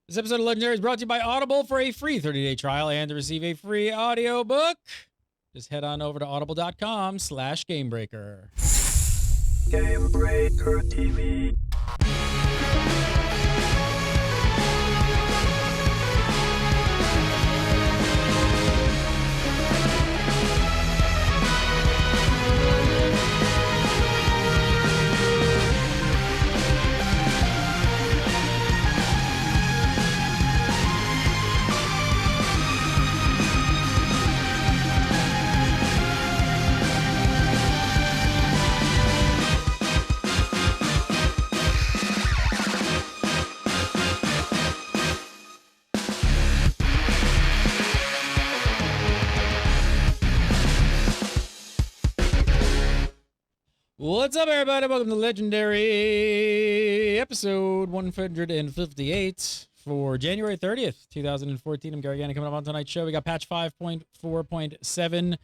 This episode of Legendary is brought to you by Audible. For a free 30-day trial and to receive a free audiobook, just head on over to audible.com/gamebreaker. Gamebreaker TV. What's up, everybody? Welcome to Legendary episode 158 for January 30th, 2014. I'm Gary Gannon. Coming up on tonight's show, we got patch 5.4.7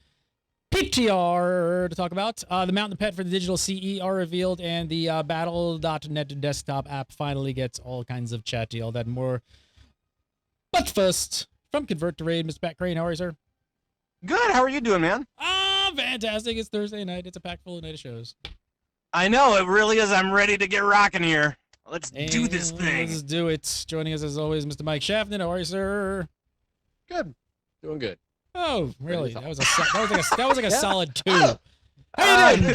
PTR to talk about. The mount and pet for the digital CE are revealed, and the Battle.net desktop app finally gets all kinds of chatty, all that and more. But first, from Convert to Raid, Mr. Pat Crane, how are you, sir? Good. How are you doing, man? Fantastic. It's Thursday night. It's a packed full night of shows. I know, it really is. I'm ready to get rocking here. Let's do this thing. Let's do it. Joining us as always, Mr. Mike Shafton. How are you, sir? Good. Doing good. Oh, really? That was like a solid 2. Oh. How you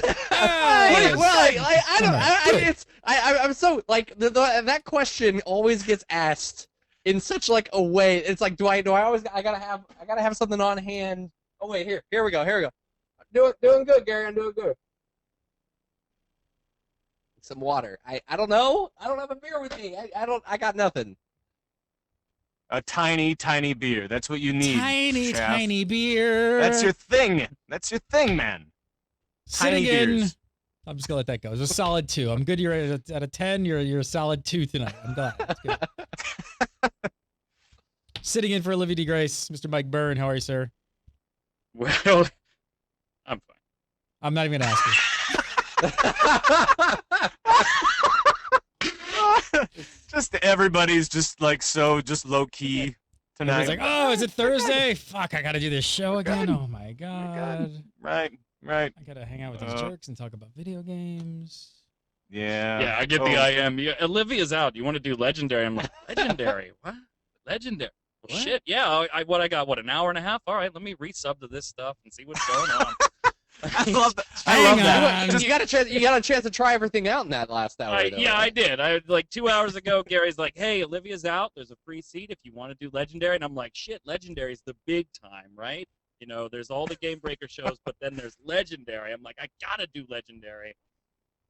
doing? I'm so like that question always gets asked in such like a way. It's like, do I gotta have something on hand? Oh wait, here we go. Doing good, Gary. I'm doing good. Some water. I don't know. I don't have a beer with me. I got nothing. A tiny beer. That's what you need. Tiny beer. That's your thing. Man. Sitting Tiny in. beers. I'm just gonna let that go. It's a solid 2. I'm good. You're at a 10. You're a solid 2 tonight. I'm glad. That's good. Sitting in for Olivia D. Grace, Mr. Mike Byrne. How are you, sir? Well, I'm fine. I'm not even gonna ask you. Just everybody's just like just low key tonight. Everybody's like, oh, is it Thursday? Fuck, I gotta do this show again. Oh my god. Right. I gotta hang out with these jerks and talk about video games. Yeah. Yeah, I get the IM. Yeah, Olivia's out. You want to do Legendary? I'm like, Legendary? What? Legendary? Well, What? shit. Yeah, I got, an hour and a half? All right, let me resub to this stuff and see what's going on. I love that. Hang on. You got a chance to try everything out in that last hour. I did. Like 2 hours ago, Gary's like, hey, Olivia's out. There's a free seat if you want to do Legendary. And I'm like, shit, Legendary's the big time, right? You know, there's all the Game Breaker shows, but then there's Legendary. I'm like, I gotta do Legendary.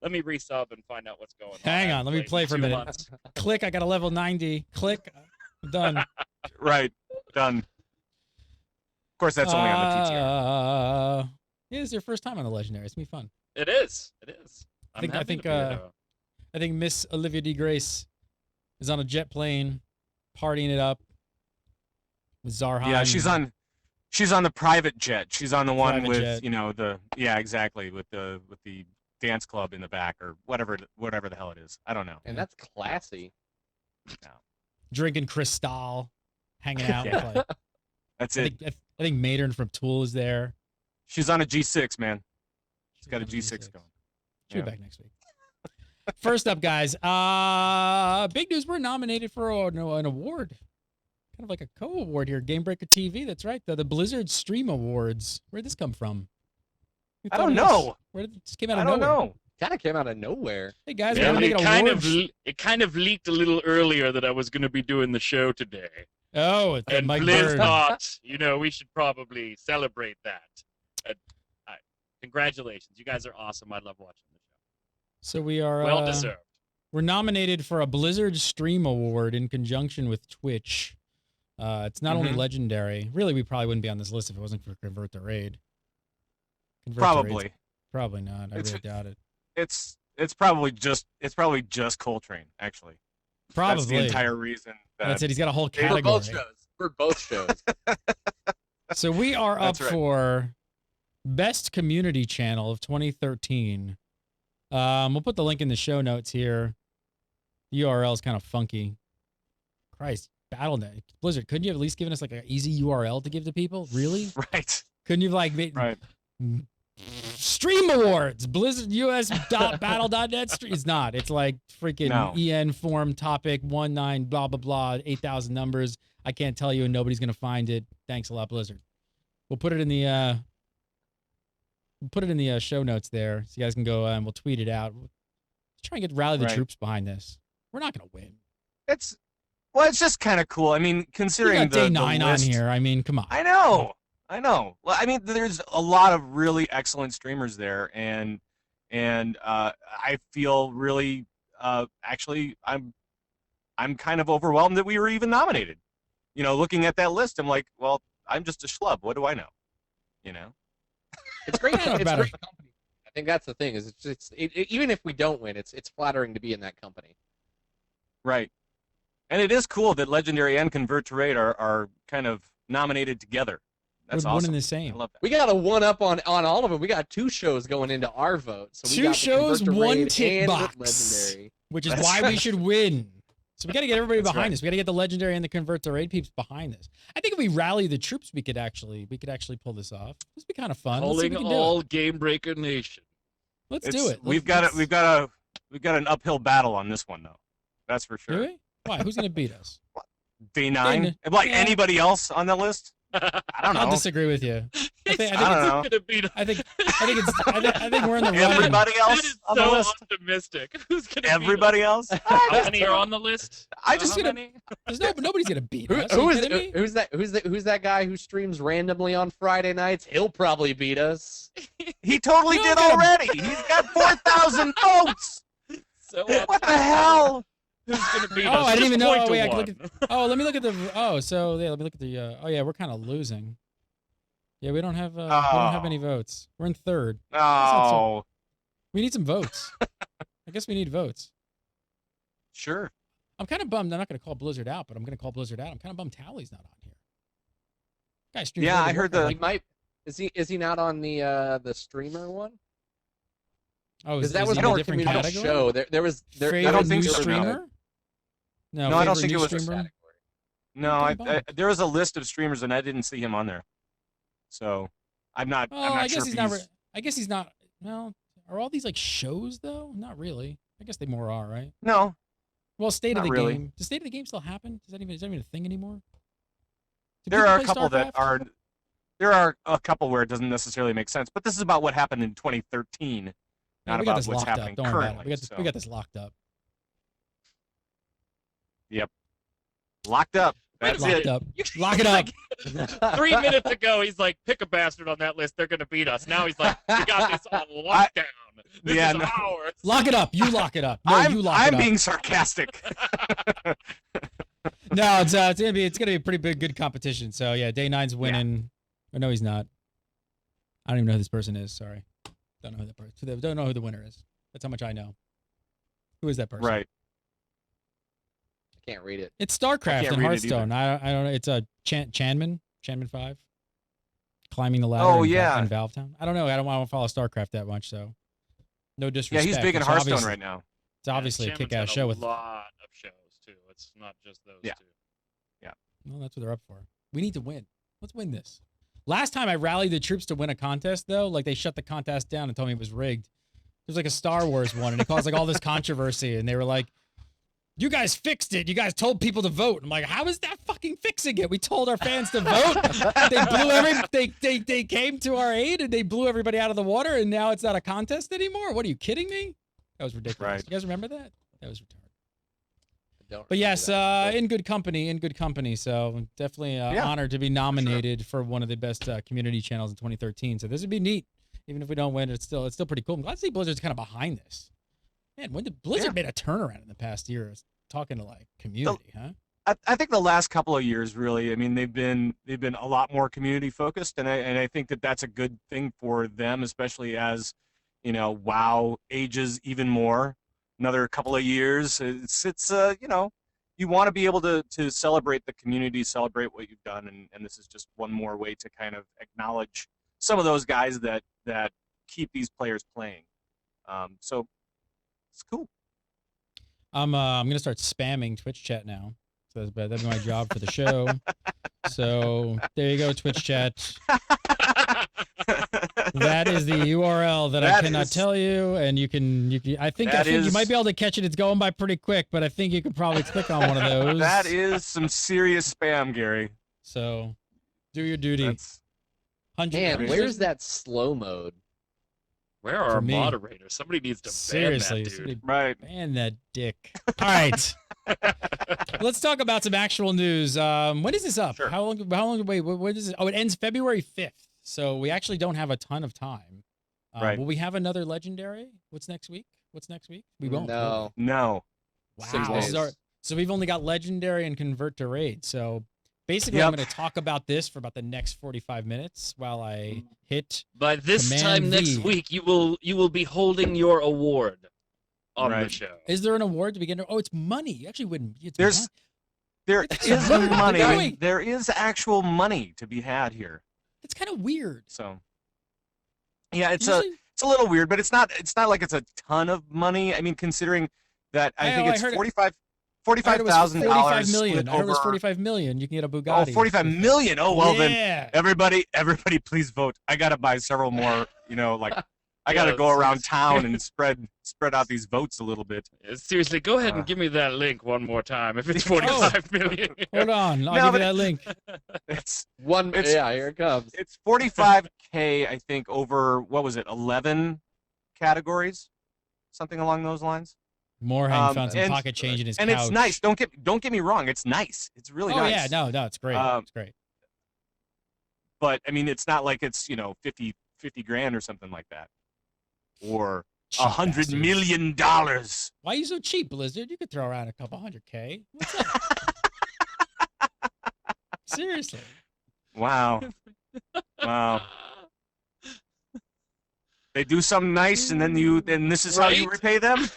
Let me resub and find out what's going on. Hang on, let me play for a minute. Months. Click, I got a level 90. Click, I'm done. Right. Done. Of course, that's only on the TTR. Yeah, this is your first time on the Legendary. It's gonna be fun. It is. I think Miss Olivia D. Grace is on a jet plane, partying it up with Zarhan. Yeah, she's on the private jet. She's on the one Private with jet. exactly, with the dance club in the back or whatever the hell it is. I don't know. And that's classy. Drinking Cristal, hanging out. Yeah. With, like, That's I it. think Maynard from Tool is there. She's on a G6, man. She's got a G6 going. She'll be back next week. First up, guys. Big news. We're nominated for an award. Kind of like a co-award here. Game Breaker TV. That's right. The Blizzard Stream Awards. Where'd this come from? Who I thought don't of this? know. Where did this came out I of don't nowhere? know. Kind of came out of nowhere. Hey guys, Yeah, we're gonna make an it kind of leaked a little earlier that I was going to be doing the show today. Oh, it's And Mike Blizz Byrne. thought, we should probably celebrate that. Congratulations. You guys are awesome. I love watching the show. So we are Well deserved. We're nominated for a Blizzard Stream Award in conjunction with Twitch. It's not only Legendary. Really, we probably wouldn't be on this list if it wasn't for Convert the Raid. Probably. Probably not. I really doubt it. It's probably just Coltrane, actually. Probably. That's the entire reason. That's it. He's got a whole For category. both shows. For both shows. So we are up That's right. for Best Community Channel of 2013. We'll put the link in the show notes here. The URL is kind of funky. Christ, BattleNet, Blizzard, couldn't you have at least given us like an easy URL to give to people? Really? Right. Couldn't you have like made, Right. Stream Awards, Blizzard US.battle.net? It's not. It's like freaking No. EN form topic 19 blah blah blah 8,000 numbers. I can't tell you, and nobody's gonna find it. Thanks a lot, Blizzard. We'll put it in the show notes there, so you guys can go and we'll tweet it out. Let's try and rally the Right. troops behind this. We're not gonna win. It's just kind of cool. I mean, We considering got the day 9 on list, here. I mean, come on. I know. Well, I mean, there's a lot of really excellent streamers there, and I feel really actually I'm kind of overwhelmed that we were even nominated. You know, looking at that list, I'm like, well, I'm just a schlub. What do I know? You know. It's great. I don't know It's about great company. I think that's the thing. Is even if we don't win, it's flattering to be in that company. Right. And it is cool that Legendary and Convert to Raid are kind of nominated together. That's We're one awesome. and the same. I love that. We got a one up on all of them. We got 2 shows going into our vote. So we Two got the shows, Convert to one Raid tick and box. Legendary. Which is That's why we right. should win. So we got to get everybody That's behind right. this. We got to get the Legendary and the Convert to Raid peeps behind this. I think if we rally the troops, we could actually pull this off. This would be kind of fun. Let's see if Calling we can do all it. Game Breaker Nation. Let's do it. We've got an uphill battle on this one though. That's for Do sure. we? Why? Who's gonna beat us? Day 9, like yeah. anybody else on the list. I don't know. I'll disagree with you. I think I don't know. Gonna beat us. I think we're in the running. Everybody That else is on the so list. optimistic. Who's gonna Everybody else. beat us? How many are on the list? I just How gonna- many? Nobody's gonna beat Who, us. who Are you is kidding me? who's that guy who streams randomly on Friday nights? He'll probably beat us. He totally No, did I'm gonna- already. He's got 4,000 votes. So What the hell? Who's gonna beat Oh, us? I didn't Just even know. point Oh, to wait, I can one. look Oh, let me look at the. Oh, so yeah, let me look at the. Oh yeah, we're kind of losing. Yeah, we don't have. We don't have any votes. We're in third. not so- Oh, We need some votes. I guess we need votes. sure. I'm kind of bummed. I'm not going to call Blizzard out, but I'm going to call Blizzard out. I'm kind of bummed Tally's not on here. Guy streams Yeah, World of I heard Warcraft, He the- like- might. Is he not on the streamer one? Oh, Because is that he was in more a different community category? show. There was Favorite I don't think new so, no. streamer. No, No, I don't favorite think new it was a streamer? No, Okay, I bummed. there was a list of streamers and I didn't see him on there. So I'm not. Well, I'm not I sure guess if he's not. I guess he's not. Well, are all these like shows though? Not really. I guess they more are, right? No, Well, state of Not the really. game. Does state of the game still happen? Is that even a thing anymore? Do there people are a play couple that StarCraft? are. There are a couple where it doesn't necessarily make sense, but this is about what happened in 2013, Yeah, not we got about this what's locked happening up. Don't worry currently. about it. We got this. so. We got this locked up. Locked up. That's Locked it. up. Lock it up. 3 minutes ago, he's like, pick a bastard on that list. They're gonna beat us. Now he's like, we got this on lockdown. This Yeah, is no. ours. Lock it up. You lock it up. No, you lock I'm it up. being sarcastic. No, it's gonna be a pretty big good competition. So yeah, day 9's winning. Or no, he's not. I don't even know who this person is. Sorry, don't know who that person. Don't know who the winner is. That's how much I know. Who is that person? Right. I can't read it. It's StarCraft can't and read it either. Hearthstone. I don't know. It's a Chanman 5, climbing the ladder. Oh, in, yeah. in Valvetown. I don't know. I don't want to follow StarCraft that much, so no Yeah, disrespect. he's big in It's Hearthstone obviously- right now. It's obviously a Shaman's kick-ass got show with. a lot of shows too. It's not just those Yeah. two. Well, that's what they're up for. We need to win. Let's win this. Last time I rallied the troops to win a contest, though, like they shut the contest down and told me it was rigged. There's like a Star Wars one, and it caused like all this controversy, and they were like, "You guys fixed it. You guys told people to vote." I'm like, "How is that fucking fixing it? We told our fans to vote. They blew they came to our aid, and they blew everybody out of the water, and now it's not a contest anymore. What are you kidding me? That was ridiculous. Right. You guys remember that? That was retarded. I don't But remember yes, that. in good company. So definitely Yeah, honored to be nominated for one of the best community channels in 2013. So this would be neat. Even if we don't win, it's still pretty cool. I'm glad to see Blizzard's kind of behind this. Man, when did Blizzard Yeah. made a turnaround in the past year? Talking to like community, huh? I think the last couple of years, really, I mean, they've been a lot more community focused, and I think that that's a good thing for them, especially as, you know, WoW ages even more. Another couple of years, it's you know, you want to be able to celebrate the community, celebrate what you've done, and this is just one more way to kind of acknowledge some of those guys that keep these players playing. So it's cool. I'm gonna start spamming Twitch chat now. So that'd be my job for the show. So there you go, Twitch chat. That is the URL that I cannot tell you, and you can. I think you might be able to catch it. It's going by pretty quick, but I think you could probably click on one of those. That is some serious spam, Gary. So, do your duty. Man, where's that slow mode? Where are our moderators? Somebody needs to seriously ban that dude. Right. Ban that dick. All right. Let's talk about some actual news. When is this up? Sure. How long? Wait, what is it? Oh, it ends February 5th. So we actually don't have a ton of time. Right. Will we have another legendary? What's next week? We won't. No. No. Wow. So we've only got legendary and convert to raid. So basically, I'm going to talk about this for about the next 45 minutes while I hit. By this Command time next V. week, you will be holding your award on the show. Is there an award to begin? Oh, it's money. You actually wouldn't. There is money. There is actual money to be had here. It's kind of weird. So, yeah, it's a little weird, but it's not like it's a ton of money. I mean, considering that I think it's $45,000. $45 million. I heard it was $45 million. You can get a Bugatti. Oh, $45 million. Oh, well yeah. Then everybody please vote. I got to buy several more, I got to go around town and spread out these votes a little bit. Seriously, go ahead and give me that link one more time if it's 45 million. Hold on. I'll give you that link. Yeah, here it comes. It's 45K, I think, over, what was it, 11 categories? Something along those lines. Moorhead found some pocket change in his couch. And it's nice. Don't get me wrong. It's nice. It's really nice. Oh, yeah. No, it's great. It's great. But, I mean, it's not like it's, 50 grand or something like that. Or $100 million. Why are you so cheap, Blizzard? You could throw around a couple $100K. What's up? Seriously. Wow. They do something nice, and then this is how you repay them.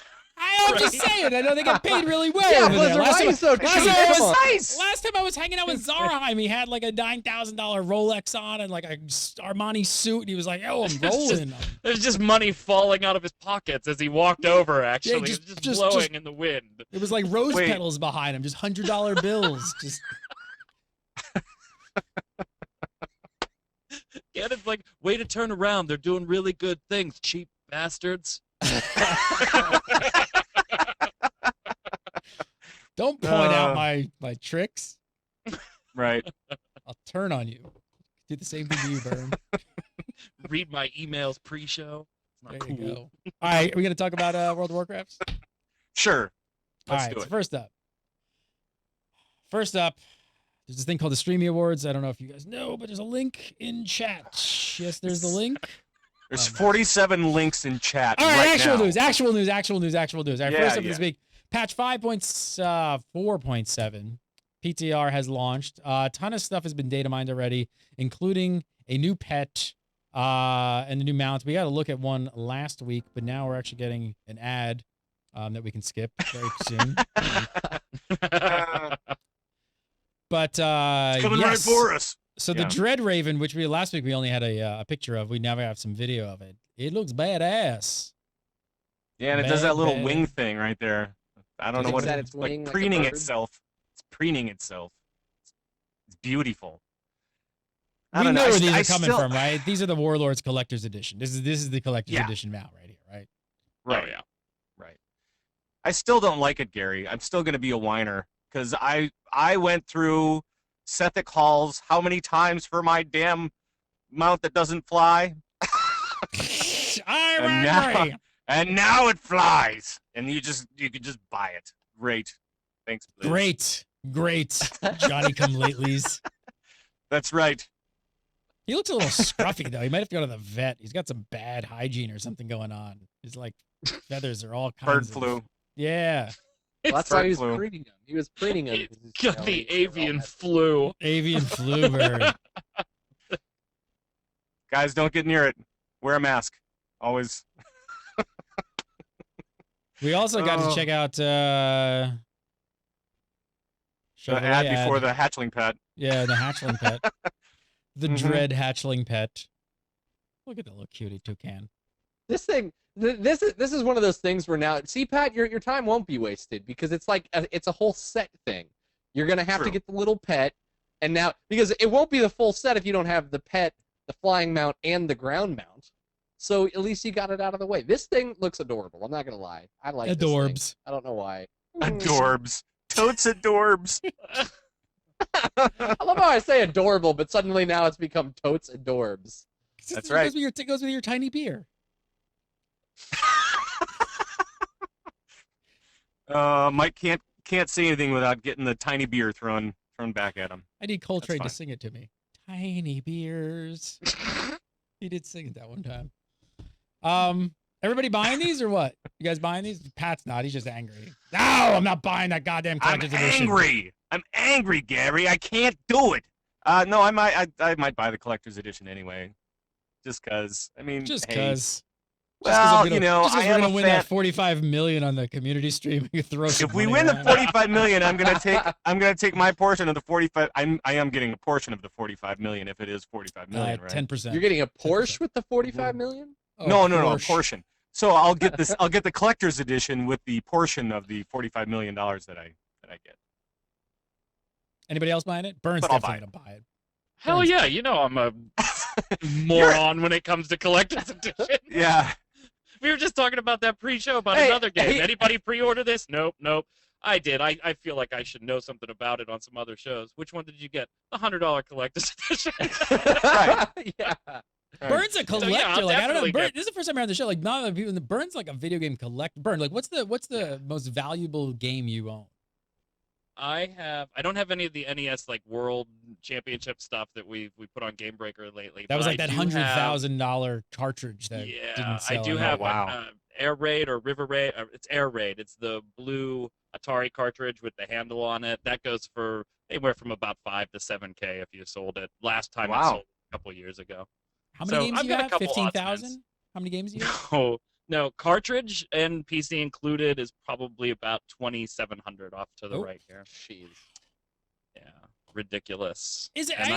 I'm just saying. I know they get paid really well. Yeah, over there. Blizzard, why are you so cheap? Last time I was hanging out with Zarheim, he had like a $9,000 Rolex on and like a Armani suit, and he was like, "Oh, I'm rolling." There's just money falling out of his pockets as he walked over. Actually, it was just blowing in the wind. It was like rose petals behind him, just $100 bills. Just. Yeah, it's like, way to turn around. They're doing really good things, cheap bastards. Don't point out my tricks. Right. I'll turn on you. Do the same thing to you, Burn. Read my emails pre-show. There you go. All right, are we going to talk about World of Warcraft? Sure. Let's do it. So first up, there's this thing called the Streamy Awards. I don't know if you guys know, but there's a link in chat. Yes, there's the link. There's 47 links in chat. All right, actual now. news. All right, first up this week, patch 5.4.7. PTR has launched. A ton of stuff has been data mined already, including a new pet and the new mounts. We got to look at one last week, but now we're actually getting an ad that we can skip very soon. But it's coming right for us. So the Dread Raven, which last week we only had a picture of, we now have some video of it. It looks badass. Yeah, and it does that little wing thing right there. I don't know what it's like, preening itself. It's preening itself. It's beautiful. We know where these are coming from, right? These are the Warlords Collector's Edition. This is the Collector's Edition mount right here, right? Right. Oh, yeah. Right. I still don't like it, Gary. I'm still going to be a whiner because I went through Sethic halls how many times for my damn mount that doesn't fly? And now it flies, and you could just buy it. Great, thanks. Liz. Great, Johnny come latelys. That's right. He looks a little scruffy though. He might have to go to the vet. He's got some bad hygiene or something going on. His like feathers are all kinds bird flu. Yeah. Well, that's why he was preening him. He was preening him. Got the avian flu. Avian flu bird. Guys, don't get near it. Wear a mask. Always. We also got to check out the ad before the hatchling pet. Yeah, the hatchling pet. The Dread hatchling pet. Look at the little cutie toucan. This is one of those things where now, see, Pat, your time won't be wasted because it's like it's a whole set thing. You're gonna have to True. get the little pet, and now because it won't be the full set if you don't have the pet, the flying mount, and the ground mount. So at least you got it out of the way. This thing looks adorable. I'm not gonna lie. I like this thing. Adorbs. I don't know why. Adorbs. Totes adorbs. I love how I say adorable, but suddenly now it's become totes adorbs. That's right. It goes with your tiny beer. Mike can't say anything without getting the tiny beer thrown back at him. I need Coltrane to fine. sing it to me. Tiny beers. He did sing it that one time. Everybody buying these or what? You guys buying these? Pat's not. He's just angry. No, I'm not buying that goddamn I'm collector's edition. angry. I'm angry, Gary. I can't do it. No, I might buy the collector's edition anyway, just cause. I mean, Just hey, because. well, you know, just 'cause I we're am gonna a win fan. that 45 million on the community stream. You throw some If we money win the around. 45 million, I'm gonna take my portion of the 45. I am getting a portion of the 45 million if it is 45 million, right? 10%. You're getting a 10%. Porsche with the 45 million? Oh, No, a Porsche. portion. So I'll get this. I'll get the collector's edition with the portion of the $45 million that I get. Anybody else buying it? Burns But I'll definitely gonna buy it. Hell Burns. yeah, you know I'm a moron when it comes to collector's edition. Yeah. We were just talking about that pre-show about Hey, another game. hey. Anybody pre-order this? Nope. I did. I feel like I should know something about it on some other shows. Which one did you get? The $100 collector's edition. Right. Yeah. Burns a collector. I'll like I don't know. definitely Burn, get- this is the first time around the show. Like not a lot of people. Burns like a video game collector. Burn. Like what's the most valuable game you own? I don't have any of the NES like World Championship stuff that we put on Game Breaker lately. That was but like I that do have- $100,000 cartridge that didn't sell. I do at all. have Wow. Air Raid or River Raid. It's Air Raid. It's the blue Atari cartridge with the handle on it. That goes for anywhere from about 5 to 7K if you sold it. Last time Wow. I sold it a couple years ago. How many So, games I've you got a have? couple 15,000? oddsmans. How many games do you have? No, cartridge and PC included is probably about 2,700 off to the Oh. right here. Jeez. Yeah, ridiculous. Is it? And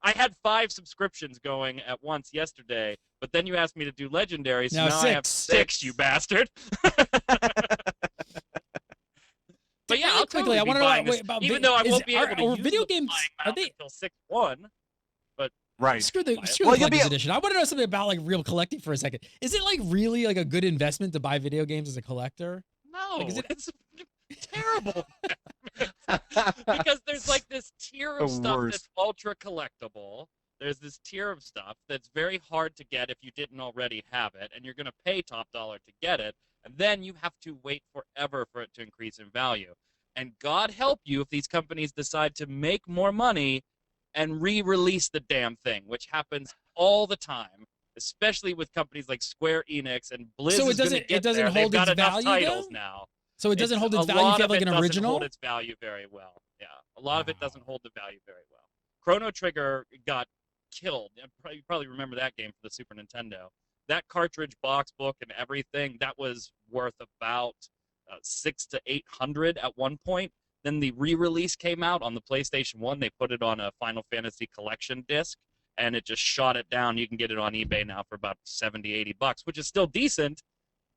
I had 5 subscriptions going at once yesterday, but then you asked me to do legendary, so Now now I have 6, you bastard. But yeah, Really I'll quickly, totally I be want to know buying this, about even though I won't be are, able to are use video the games. flying Are mount they? until 6.1. Right. Screw the Well, you'll be collector's a- edition. I want to know something about like real collecting for a second. Is it like really like a good investment to buy video games as a collector? No, Like, is it- it's terrible. Because there's like this tier of The stuff worst. that's ultra collectible. There's this tier of stuff that's very hard to get if you didn't already have it, and you're going to pay top dollar to get it, and then you have to wait forever for it to increase in value. And God help you if these companies decide to make more money and re-release the damn thing, which happens all the time, especially with companies like Square Enix and Blizz. So it is gonna doesn't- it get doesn't there. hold They've got its enough value, titles though? now. So it doesn't hold its a value if lot you have of like it an doesn't original. hold its value very well. Yeah, a lot of it doesn't hold the value very well. Chrono Trigger got killed. You probably remember that game for the Super Nintendo. That cartridge, box, book, and everything that was worth about 600 to 800 at one point. Then the re-release came out on the PlayStation 1. They put it on a Final Fantasy collection disc, and it just shot it down. You can get it on eBay now for about 70, 80 bucks, which is still decent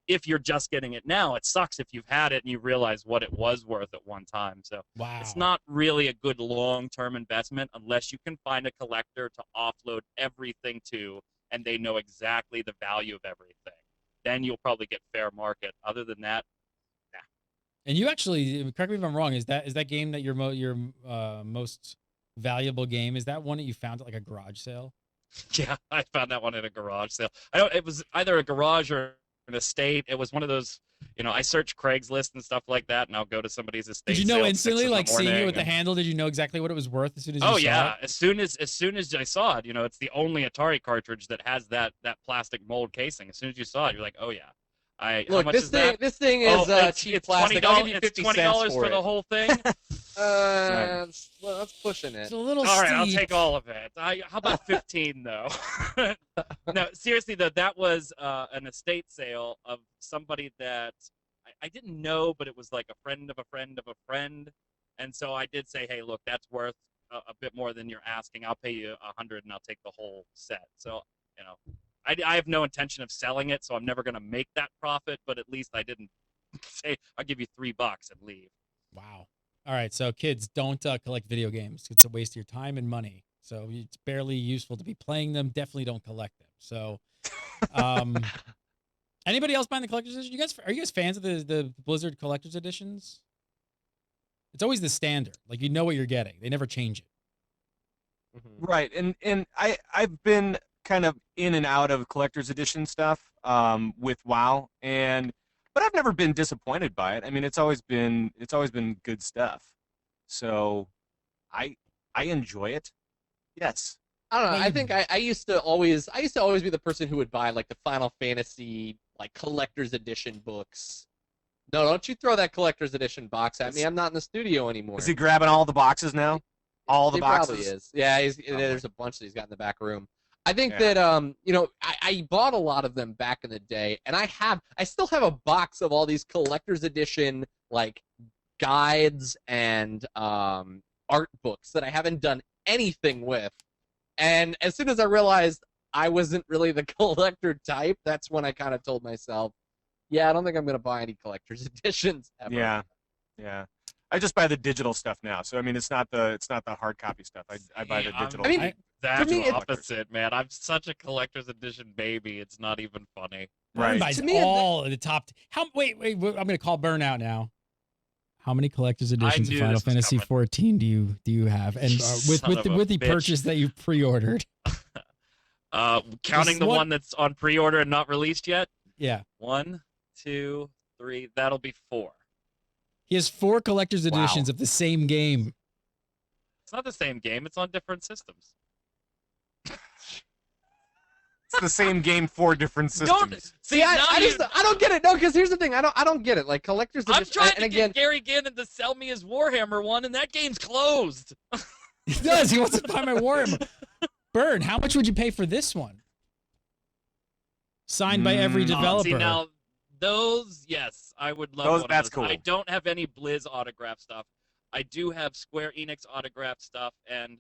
if you're just getting it now. It sucks if you've had it and you realize what it was worth at one time. So Wow. it's not really a good long-term investment unless you can find a collector to offload everything to, and they know exactly the value of everything. Then you'll probably get fair market. Other than that, And you actually, correct me if I'm wrong, is that game that your most valuable game? Is that one that you found at like a garage sale? yeah, I found that one in a garage sale. It was either a garage or an estate. It was one of those, I search Craigslist and stuff like that, and I'll go to somebody's estate. Did you know sale at 6 instantly, in the like seeing it morning with the and- handle? Did you know exactly what it was worth as soon as you Oh saw yeah, it? as soon as I saw it, it's the only Atari cartridge that has that plastic mold casing. As soon as you saw it, you're like, oh yeah. How Look, much this is thing that? this thing Oh, is it's cheap plastic. $20. I'll give you It's 50 $20 cents for for the it. whole thing. Well, that's pushing it. It's a little All right, I'll steep. take all of it. How about 15 though? No, seriously though, that was an estate sale of somebody that I didn't know, but it was like a friend of a friend of a friend, and so I did say, hey, look, that's worth a bit more than you're asking. I'll pay you 100, and I'll take the whole set. So I have no intention of selling it, so I'm never going to make that profit. But at least I didn't say I'll give you $3 and leave. Wow. All right, so kids, don't collect video games. It's a waste of your time and money. So it's barely useful to be playing them. Definitely don't collect them. So, anybody else buying the collector's edition? Are you guys fans of the Blizzard collector's editions? It's always the standard. Like, you know what you're getting. They never change it. Right, and I've been kind of in and out of collector's edition stuff with WoW, but I've never been disappointed by it. I mean, it's always been good stuff. So I enjoy it. Yes. I don't know. I think I used to always be the person who would buy like the Final Fantasy like collector's edition books. No, don't you throw that collector's edition box at me. I'm not in the studio anymore. Is he grabbing all the boxes now? All the boxes? Probably is. Yeah, there's a bunch that he's got in the back room. I think that I bought a lot of them back in the day, and I still have a box of all these collector's edition like guides and art books that I haven't done anything with. And as soon as I realized I wasn't really the collector type, that's when I kind of told myself, yeah, I don't think I'm going to buy any collector's editions ever. Yeah. I just buy the digital stuff now. So I mean, it's not the hard copy stuff. I buy the digital. I mean, that's me, the opposite, man. I'm such a collector's edition baby. It's not even funny. Right. Buys all of the top. Wait, I'm going to call burnout now. How many collector's editions of Final Fantasy 14 do you have? And with the purchase that you pre-ordered. Counting the one that's on pre-order and not released yet? Yeah. 1, 2, 3. That'll be 4. He has 4 collector's editions of the same game. It's not the same game. It's on different systems. It's the same game, 4 different systems. I don't get it. No, because here's the thing. I don't get it. Like collector's edition. I'm trying to get Gary Gannon to sell me his Warhammer one, and that game's closed. He does. He wants to buy my Warhammer. Burn. How much would you pay for this one? Signed by every developer. See, now, those, yes, I would love one of that's those. cool. I don't have any Blizz autograph stuff. I do have Square Enix autograph stuff, and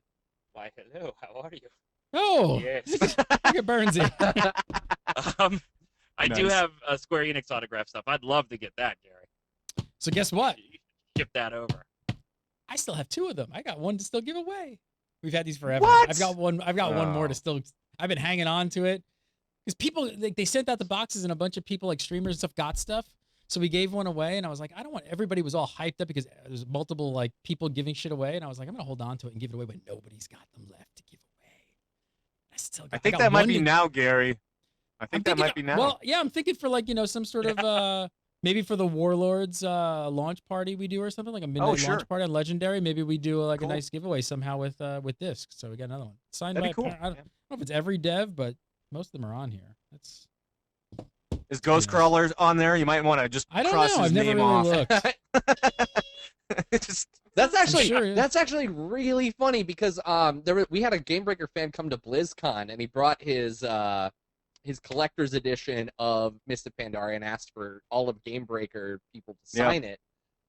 why, hello, how are you? Oh, yes. Look at Burnsy. I do have Square Enix autograph stuff. I'd love to get that, Gary. So guess what? Ship that over. I still have 2 of them. I got one to still give away. We've had these forever. What? I've got one more to still. I've been hanging on to it because people they sent out the boxes and a bunch of people like streamers and stuff got stuff. So we gave one away, and I was like, I don't want. Everybody was all hyped up because there's multiple like people giving shit away, and I was like, I'm gonna hold on to it and give it away, but nobody's got them left to give away. I think that might be now, Gary. I think that might be now. Well, yeah, I'm thinking for like some sort of maybe for the Warlords launch party we do or something like a midnight launch party on Legendary. Maybe we do like a nice giveaway somehow with discs. So we got another one signed by. Cool. I don't know if it's every dev, but most of them are on here. Is Ghostcrawler on there? You might want to just cross his name off. That's actually really funny because we had a Gamebreaker fan come to BlizzCon and he brought his collector's edition of Mist of Pandaria and asked for all of Gamebreaker people to sign it.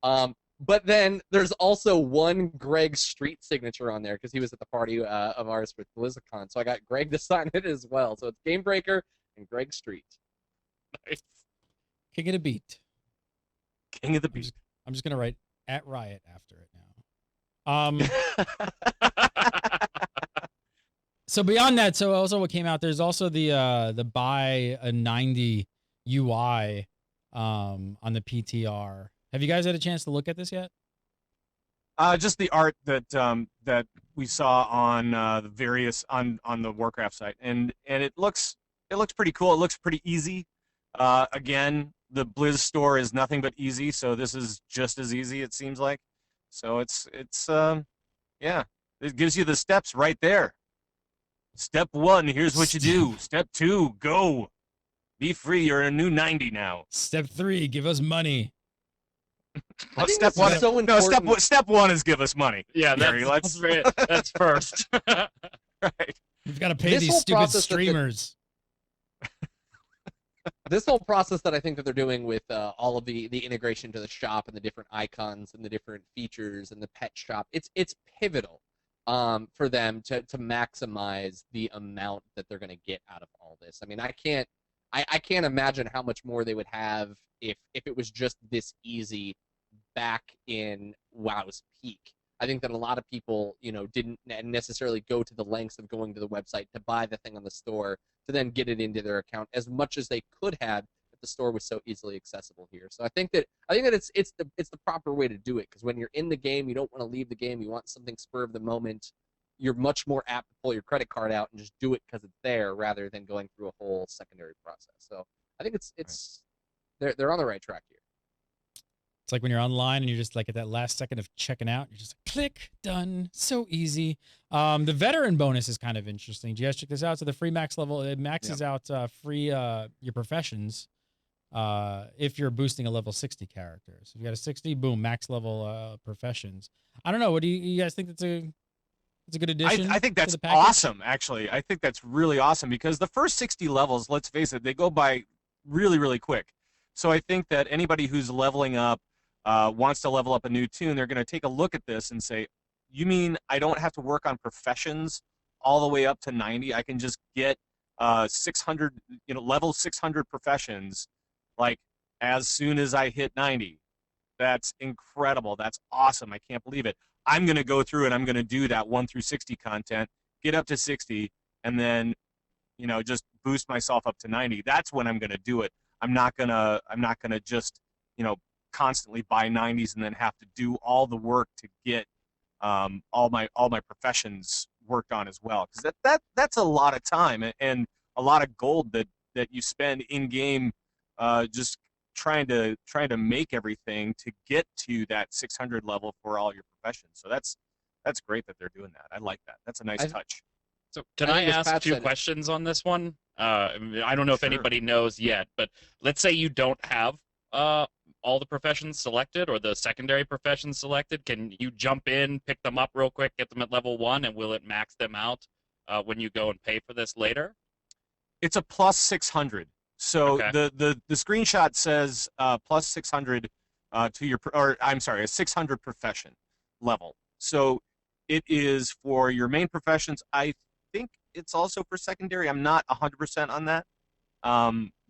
But then there's also one Greg Street signature on there because he was at the party of ours with BlizzCon. So I got Greg to sign it as well. So it's Gamebreaker and Greg Street. Nice. King of the Beat. King of the Beat. I'm just gonna write at Riot after it now. So beyond that, so also what came out, there's also the buy a 90 UI on the PTR. Have you guys had a chance to look at this yet? Just the art that we saw on the various on the Warcraft site, and it looks pretty cool. It looks pretty easy. Again, the Blizz store is nothing but easy, so this is just as easy, it seems like. So it's yeah, it gives you the steps right there. Step 1, here's what you do. Step 2, go. Be free. You're a new 90 now. Step 3, give us money. Well, step 1. So no, step 1 is give us money. Yeah, Gary, that's first. Right. We've got to pay these stupid streamers. This whole process that I think that they're doing with all of the integration to the shop and the different icons and the different features and the pet shop, it's pivotal for them to maximize the amount that they're going to get out of all this. I mean, I can't imagine how much more they would have if it was just this easy back in WoW's peak. I think that a lot of people, didn't necessarily go to the lengths of going to the website to buy the thing on the store to then get it into their account as much as they could have if the store was so easily accessible here. So I think that it's the proper way to do it, because when you're in the game, you don't want to leave the game. You want something spur of the moment. You're much more apt to pull your credit card out and just do it because it's there rather than going through a whole secondary process. So I think they're on the right track here. It's like when you're online and you're just like at that last second of checking out, you're just like, click, done, so easy. The veteran bonus is kind of interesting. Do you guys check this out? So the free max level, it maxes out free your professions if you're boosting a level 60 character. So if you got a 60, boom, max level professions. I don't know. What do you guys think? It's a good addition. I think to that's the package? awesome, actually. I think that's really awesome because the first 60 levels, let's face it, they go by really, really quick. So I think that anybody who's leveling up, wants to level up a new toon, they're going to take a look at this and say, you mean I don't have to work on professions all the way up to 90? I can just get 600, level 600 professions, like, as soon as I hit 90. That's incredible. That's awesome. I can't believe it. I'm going to go through and I'm going to do that 1 through 60 content, get up to 60, and then, just boost myself up to 90. That's when I'm going to do it. I'm not going to just, constantly buy 90s and then have to do all the work to get all my professions worked on as well, because that's a lot of time and a lot of gold that you spend in game just trying to make everything to get to that 600 level for all your professions. So that's great that they're doing that. I like that. That's a nice touch. So can I ask two questions on this one? I don't know if anybody knows yet, but let's say you don't have all the professions selected or the secondary professions selected. Can you jump in, pick them up real quick, get them at level 1, and will it max them out when you go and pay for this later? It's a plus 600. So Okay. the screenshot says plus 600 to your, a 600 profession level. So it is for your main professions. I think it's also for secondary. I'm not 100% on that.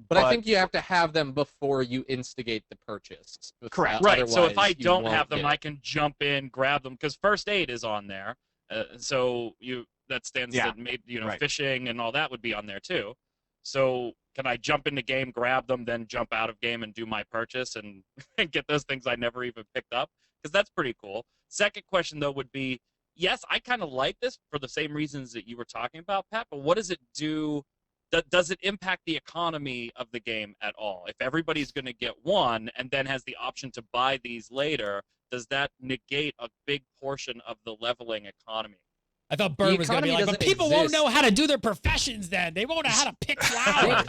But I think you have to have them before you instigate the purchase. Correct. Right. So if I you don't won't have them, get I it. can jump in, grab them, because first aid is on there. So that stands that maybe right. fishing and all that would be on there too. So can I jump into game, grab them, then jump out of game and do my purchase and get those things I never even picked up? Because that's pretty cool. Second question though would be, yes, I kind of like this for the same reasons that you were talking about, Pat. But what does it do? Does it impact the economy of the game at all? If everybody's going to get one and then has the option to buy these later, does that negate a big portion of the leveling economy? I thought Bird was going to be like, but people won't know how to do their professions then. They won't know how to pick flowers.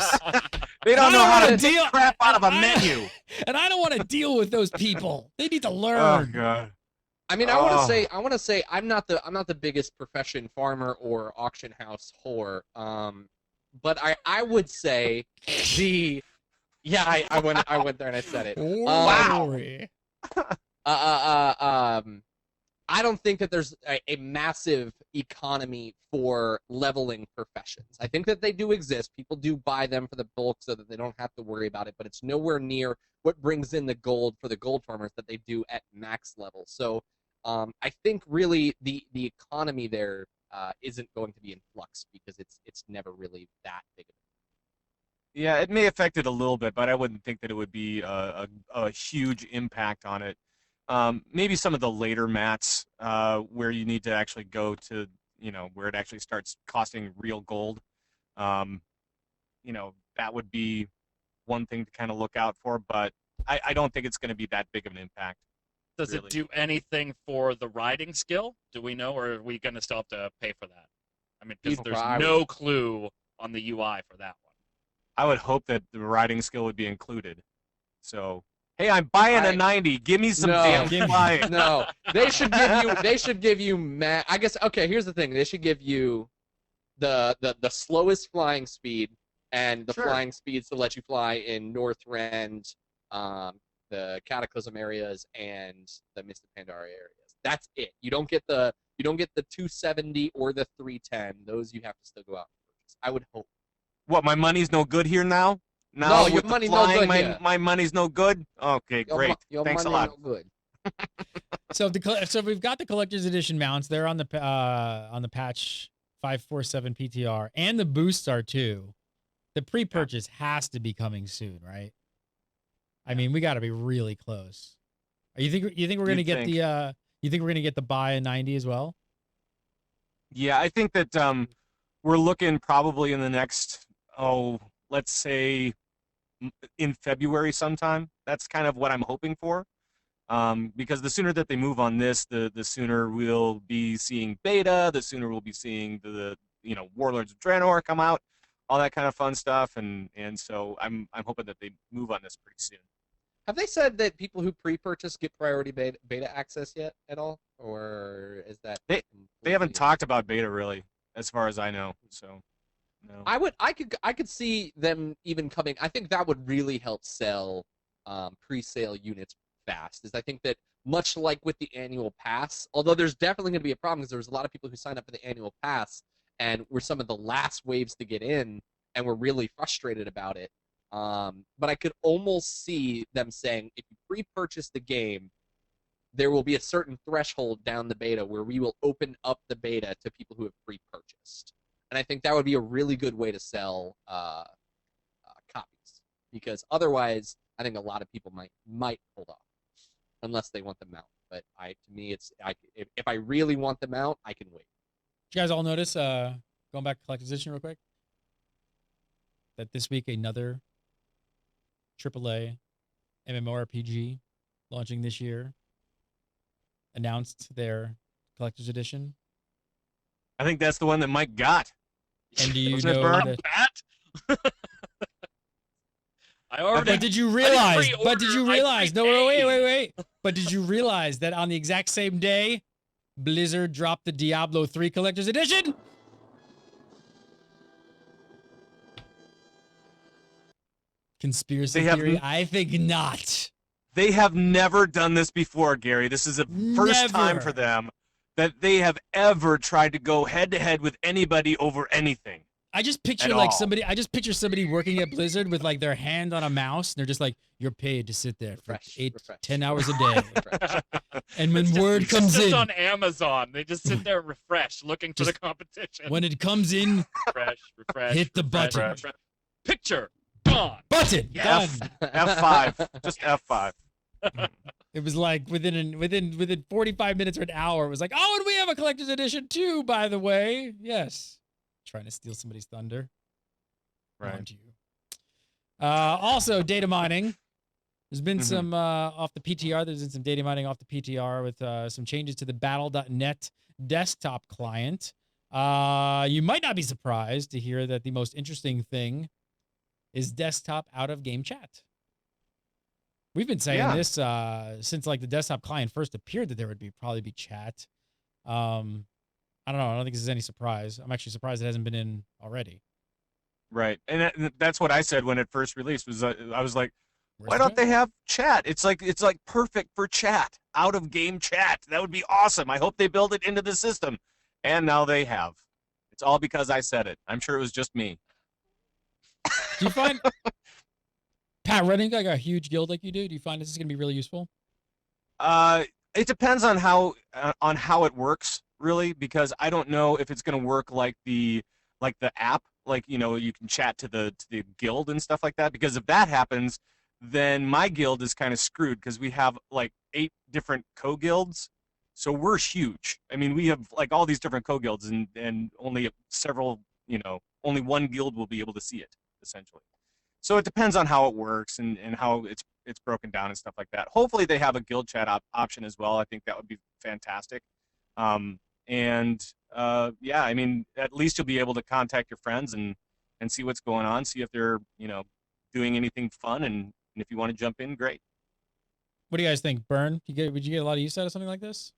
They don't know how to deal pick crap out of a menu. And I don't want to deal with those people. They need to Oh, learn. God. I mean, I want to say I'm not the biggest profession farmer or auction house whore. But I would say I went there and I said it. Wow. I don't think that there's a massive economy for leveling professions. I think that they do exist. People do buy them for the bulk so that they don't have to worry about it, but it's nowhere near what brings in the gold for the gold farmers that they do at max level. So I think really the economy there isn't going to be in flux because it's never really that big of a. Yeah, it may affect it a little bit, but I wouldn't think that it would be a huge impact on it. Maybe some of the later mats where you need to actually go to, where it actually starts costing real gold. That would be one thing to kind of look out for, but I don't think it's going to be that big of an impact. Does it do anything for the riding skill? Do we know, or are we going to still have to pay for that? I mean, because there's no clue on the UI for that one. I would hope that the riding skill would be included. So, hey, I'm buying a 90. Give me some damn flying. No, they should give you. I guess. Okay, here's the thing. They should give you the slowest flying speed and the flying speeds to let you fly in Northrend, the Cataclysm areas, and the Mist of Pandaria areas. That's it. You don't get the 270 or the 310. Those you have to still go out and purchase. I would hope. What, my money's no good here now? No, your money's no good. My money's no good? Okay, great. Your Thanks a money lot. no good. So we've got the collector's edition mounts. They're on the patch 547 PTR, and the boosts are too. The pre-purchase has to be coming soon, right? I mean, we got to be really close. You think we're gonna get the you think we're gonna get the buy in 90 as well? Yeah, I think that we're looking probably in the next, let's say in February sometime. That's kind of what I'm hoping for. Because the sooner that they move on this, the sooner we'll be seeing beta, the sooner we'll be seeing the Warlords of Draenor come out, all that kind of fun stuff, and so I'm hoping that they move on this pretty soon. Have they said that people who pre-purchase get priority beta access yet at all, or is that they haven't talked about beta really, as far as I know? So no. I could see them even coming. I think that would really help sell pre-sale units fast. Is I think that much like with the annual pass, although there's definitely going to be a problem because there was a lot of people who signed up for the annual pass and were some of the last waves to get in and were really frustrated about it. But I could almost see them saying, if you pre-purchase the game, there will be a certain threshold down the beta where we will open up the beta to people who have pre-purchased. And I think that would be a really good way to sell copies, because otherwise, I think a lot of people might hold off unless they want the mount. But to me, if I really want the mount, I can wait. Did you guys all notice? Going back to collector's edition real quick, that this week another AAA MMORPG launching this year announced their collector's edition. I think that's the one that Mike got. And do you Wasn't it know Burn? that? I already. But did you realize? pre-order, No, wait. But did you realize that on the exact same day, Blizzard dropped the Diablo 3 collector's edition? Conspiracy theory? I think not. They have never done this before, Gary. This is the first time for them that they have ever tried to go head-to-head with anybody over anything. I just picture somebody working at Blizzard with like their hand on a mouse, and they're just like, "You're paid to sit there for 10 hours a day." And when word comes in, on Amazon, they just sit there and refresh, looking for the competition. When it comes in, refresh, hit the button. Refresh. Picture gone. Button yes. done. F5, just F5. It was like within 45 minutes or an hour, it was like, "Oh, and we have a collector's edition too, by the way." Yes. Trying to steal somebody's thunder. Right. Also, data mining. There's been some off the PTR. There's been some data mining off the PTR with some changes to the Battle.net desktop client. You might not be surprised to hear that the most interesting thing is desktop out-of-game chat. We've been saying this since like the desktop client first appeared, that there would probably be chat. I don't know. I don't think this is any surprise. I'm actually surprised it hasn't been in already. Right, and that's what I said when it first released. Was I was like, why don't they have chat? It's like perfect for chat, out of game chat. That would be awesome. I hope they build it into the system, and now they have. It's all because I said it. I'm sure it was just me. Do you find Pat running like a huge guild like you do? Do you find this is going to be really useful? It depends on how it works. Really, because I don't know if it's going to work like the app, like you can chat to the guild and stuff like that. Because if that happens, then my guild is kind of screwed because we have like 8 different co-guilds, so we're huge. I mean, we have like all these different co-guilds, and only several, only one guild will be able to see it essentially. So it depends on how it works and how it's broken down and stuff like that. Hopefully they have a guild chat option as well. I think that would be fantastic. Yeah, I mean, at least you'll be able to contact your friends and see what's going on, see if they're, doing anything fun, and if you want to jump in, great. What do you guys think, Burn? Would you get a lot of use out of something like this?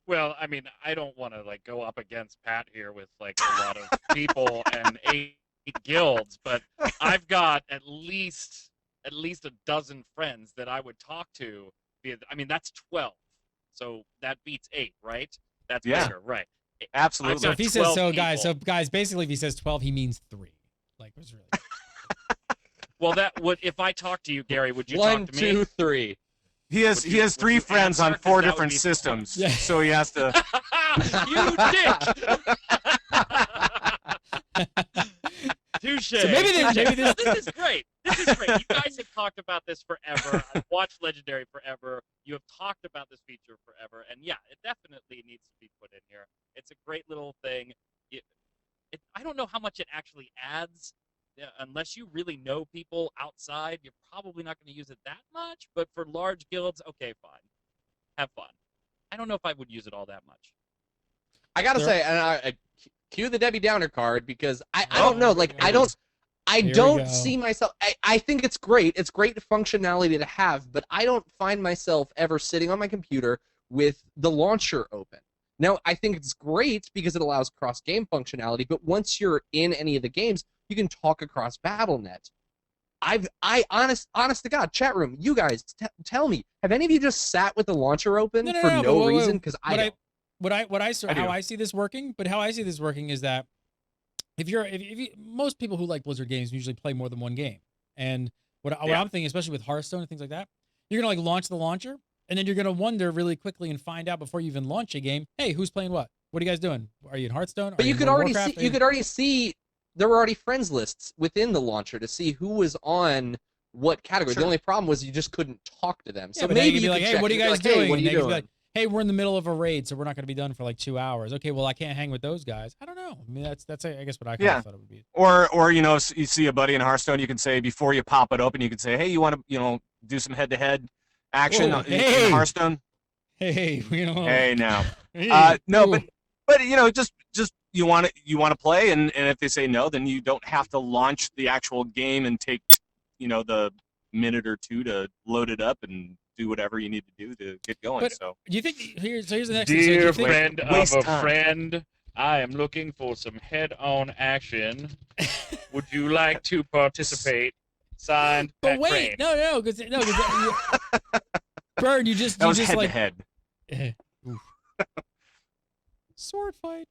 Well, I mean, I don't want to like go up against Pat here with like a lot of people and 8 guilds, but I've got at least a dozen friends that I would talk to. I mean, that's 12, so that beats 8, right? That's bigger, right? Absolutely. So if he says guys, basically if he says 12, he means 3. Like, it was really. Well, that would if I talk to you, Gary, would you 1, talk to me? 2, 3. He has three friends on answer? 'Cause 4 that would different be systems, Yeah. so he has to. You dick. Touche. So maybe this. This is great. This is great. You guys have talked about this forever. I've watched Legendary forever. You have talked about this feature forever, and yeah, it definitely needs to be put in here. It's a great little thing. I don't know how much it actually adds. Yeah, unless you really know people outside, you're probably not going to use it that much. But for large guilds, okay, fine. Have fun. I don't know if I would use it all that much. I gotta say, and I cue the Debbie Downer card because I don't know, like I don't see myself. I think it's great. It's great functionality to have, but I don't find myself ever sitting on my computer with the launcher open. Now, I think it's great because it allows cross-game functionality, but once you're in any of the games, you can talk across Battle.net. Honest to God, chat room, you guys, tell me, have any of you just sat with the launcher open for no reason? Because I don't. How I see this working, but how I see this working is that if most people who like Blizzard games usually play more than one game, and what I'm thinking, especially with Hearthstone and things like that, you're gonna like launch the launcher, and then you're gonna wonder really quickly and find out before you even launch a game, hey, who's playing what? What are you guys doing? Are you in Hearthstone? But you could already see there were already friends lists within the launcher to see who was on what category. Sure. The only problem was you just couldn't talk to them. So maybe you be like, hey, what are you guys doing? Hey, what are you doing? Like, hey, we're in the middle of a raid, so we're not going to be done for like 2 hours. Okay, well, I can't hang with those guys. I don't know. I mean, that's I guess what I kind of thought it would be. Or you see a buddy in Hearthstone, you can say before you pop it open, you can say, hey, you want to do some head-to-head action in Hearthstone? Hey, Hey, now. Hey, no, but just you want to play, and if they say no, then you don't have to launch the actual game and take the minute or two to load it up and do whatever you need to do to get going. But so do you think here's the next dear thing. friend of a friend, I am looking for some head-on action. Would you like to participate? Signed, But Pat wait, Crane. no, because Burn, you just head like to head. Sword fight.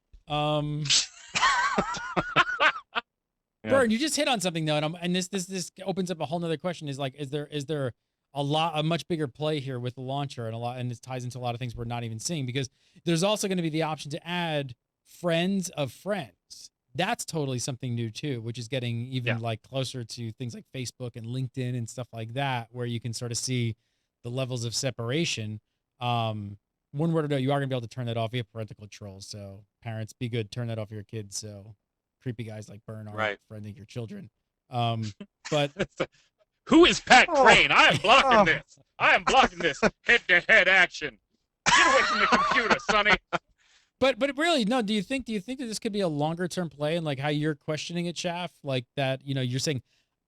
Yeah. Burn, you just hit on something though, and this opens up a whole nother question. Is there a much bigger play here with the launcher and this ties into a lot of things we're not even seeing, because there's also going to be the option to add friends of friends. That's totally something new too, which is getting even like closer to things like Facebook and LinkedIn and stuff like that, where you can sort of see the levels of separation. One word or no, you are going to be able to turn that off. You have parental controls, so parents, be good, turn that off for your kids. So creepy guys like Burn aren't friending your children. But who is Pat Crane? I am blocking this. I am blocking this head-to-head action. Get away from the computer, Sonny. But really, no. Do you think that this could be a longer term play, and like how you're questioning it, Chaff? Like that, you're saying,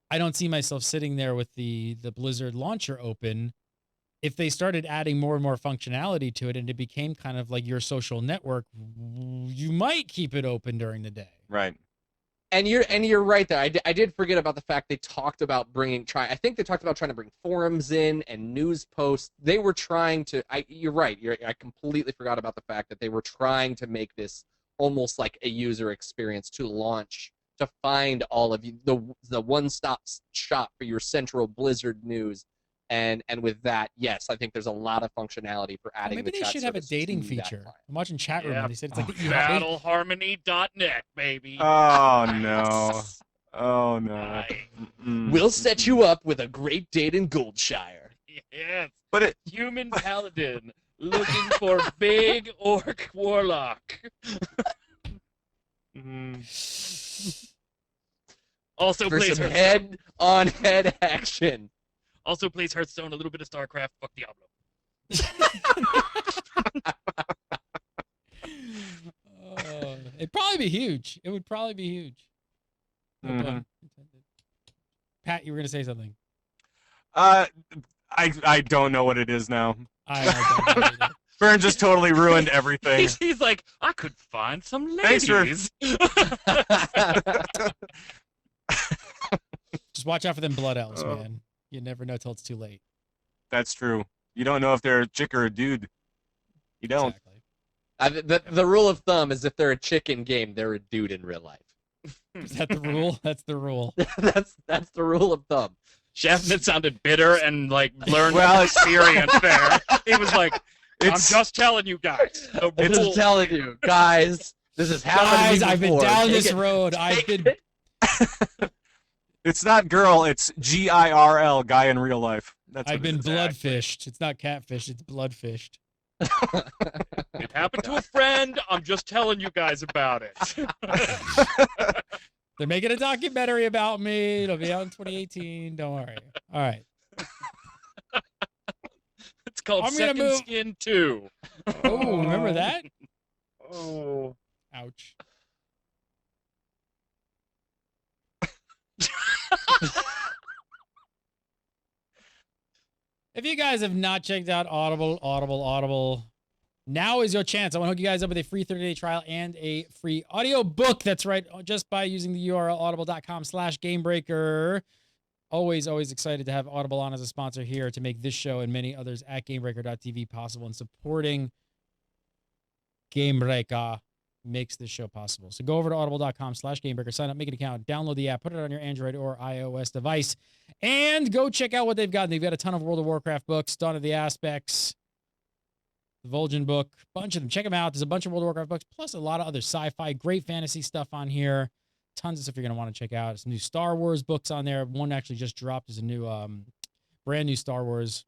I don't see myself sitting there with the Blizzard launcher open. If they started adding more and more functionality to it, and it became kind of like your social network, you might keep it open during the day. Right. And you're right there. I did forget about the fact they talked about I think they talked about trying to bring forums in and news posts. They were trying to. You're right. I completely forgot about the fact that they were trying to make this almost like a user experience to launch, to find all of you, the one-stop shop for your central Blizzard news. And with that, yes, I think there's a lot of functionality for adding. Maybe they should have a dating feature. I'm watching chat room. And they said it's like battleharmony.net, baby. Oh no! Oh no! We'll set you up with a great date in Goldshire. Yes, but human paladin looking for big orc warlock. Also for plays some head-on-head action. Also plays Hearthstone, a little bit of StarCraft. Fuck Diablo. It'd probably be huge. It would probably be huge. Mm-hmm. Pat, you were going to say something. I don't know what it is now. I don't know either. Fern just totally ruined everything. He's like, I could find some ladies. Just watch out for them blood elves, man. You never know till it's too late. That's true. You don't know if they're a chick or a dude. You don't. Exactly. The rule of thumb is if they're a chick in game, they're a dude in real life. Is that the rule? That's the rule. That's the rule of thumb. Shafman sounded bitter and like learned Well, experience there. He was like, "I'm It's- just telling you guys." The I'm just rules. telling you, guys. This has happened Guys, to me I've been before. down Take this it- road. I've take been. it. It's not girl, it's GIRL, guy in real life. That's I've what been it is. bloodfished. It's not catfished. It's bloodfished. It happened to a friend. I'm just telling you guys about it. They're making a documentary about me. It'll be out in 2018. Don't worry. All right. It's called I'm gonna Second move- Skin 2. Oh, remember that? Oh. Ouch. If you guys have not checked out Audible, now is your chance. I want to hook you guys up with a free 30-day trial and a free audio book. That's right, just by using the URL audible.com/gamebreaker. Always excited to have Audible on as a sponsor here to make this show and many others at gamebreaker.tv possible, and supporting Gamebreaker makes this show possible. So go over to audible.com/gamebreaker, sign up, make an account, download the app, put it on your Android or iOS device, and go check out what they've got. They've got a ton of World of Warcraft books, Dawn of the Aspects, the Vol'jin book, bunch of them. Check them out. There's a bunch of World of Warcraft books, plus a lot of other sci-fi, great fantasy stuff on here. Tons of stuff you're going to want to check out. Some new Star Wars books on there. One actually just dropped. There's a new, brand new Star Wars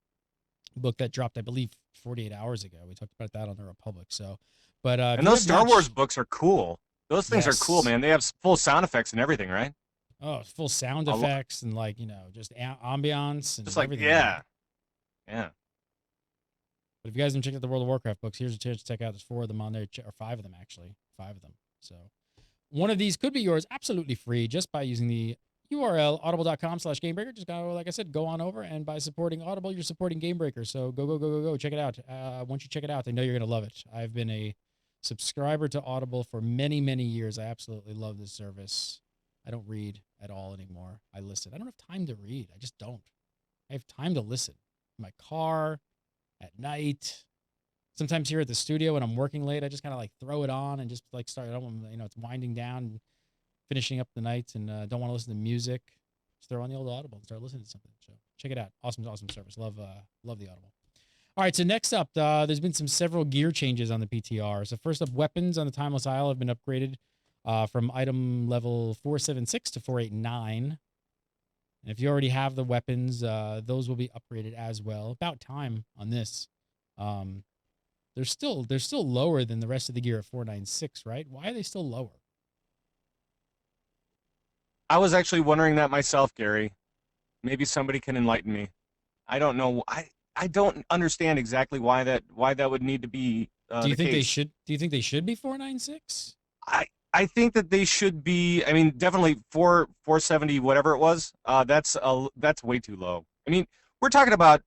book that dropped, I believe, 48 hours ago. We talked about that on the Republic. So, but And those Star Wars books are cool. Those things are cool, man. They have full sound effects and everything, right? Oh, full sound effects and like, just ambiance and Just like, everything. yeah. But if you guys haven't checked out the World of Warcraft books, here's a chance to check out. There's 4 of them on there, or 5 of them actually, 5 of them. So one of these could be yours absolutely free just by using the URL audible.com/gamebreaker. Just go, like I said, go on over, and by supporting Audible, you're supporting Gamebreaker. So go, check it out. Once you check it out, I know you're gonna love it. I've been a subscriber to Audible for many years. I absolutely love this service. I don't read at all anymore. I listen. I don't have time to read. I just don't. I have time to listen. In my car, at night, sometimes here at the studio when I'm working late, I just kind of like throw it on and just like start. I don't want, it's winding down and finishing up the nights, and don't want to listen to music. Just throw on the old Audible and start listening to something. So check it out. Awesome service. Love the Audible. All right, so next up, there's been several gear changes on the PTR. So first up, weapons on the Timeless Isle have been upgraded from item level 476 to 489. And if you already have the weapons, those will be upgraded as well. About time on this. They're still lower than the rest of the gear at 496, right? Why are they still lower? I was actually wondering that myself, Gary. Maybe somebody can enlighten me. I don't know. I don't understand exactly why that would need to be Do you think they case. should? Do you think they should be 496? I think that they should be. I mean, definitely 470, whatever it was. That's way too low. I mean, we're talking about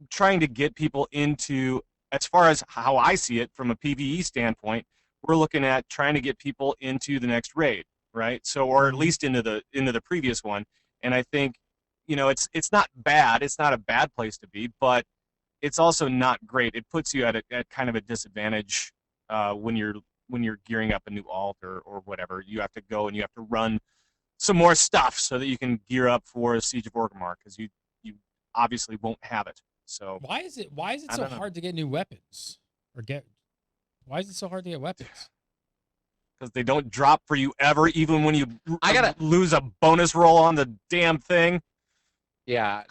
trying to get people into, as far as how I see it from a PvE standpoint, we're looking at trying to get people into the next raid, right? So, or at least into the previous one. And I think, it's not bad. It's not a bad place to be, but it's also not great. It puts you at kind of a disadvantage when you're gearing up a new alt or whatever. You have to go and you have to run some more stuff so that you can gear up for Siege of Orgrimmar, because you obviously won't have it. So Why is it so hard to get new weapons? Why is it so hard to get weapons? because they don't drop for you ever, even when you lose a bonus roll on the damn thing. Yeah,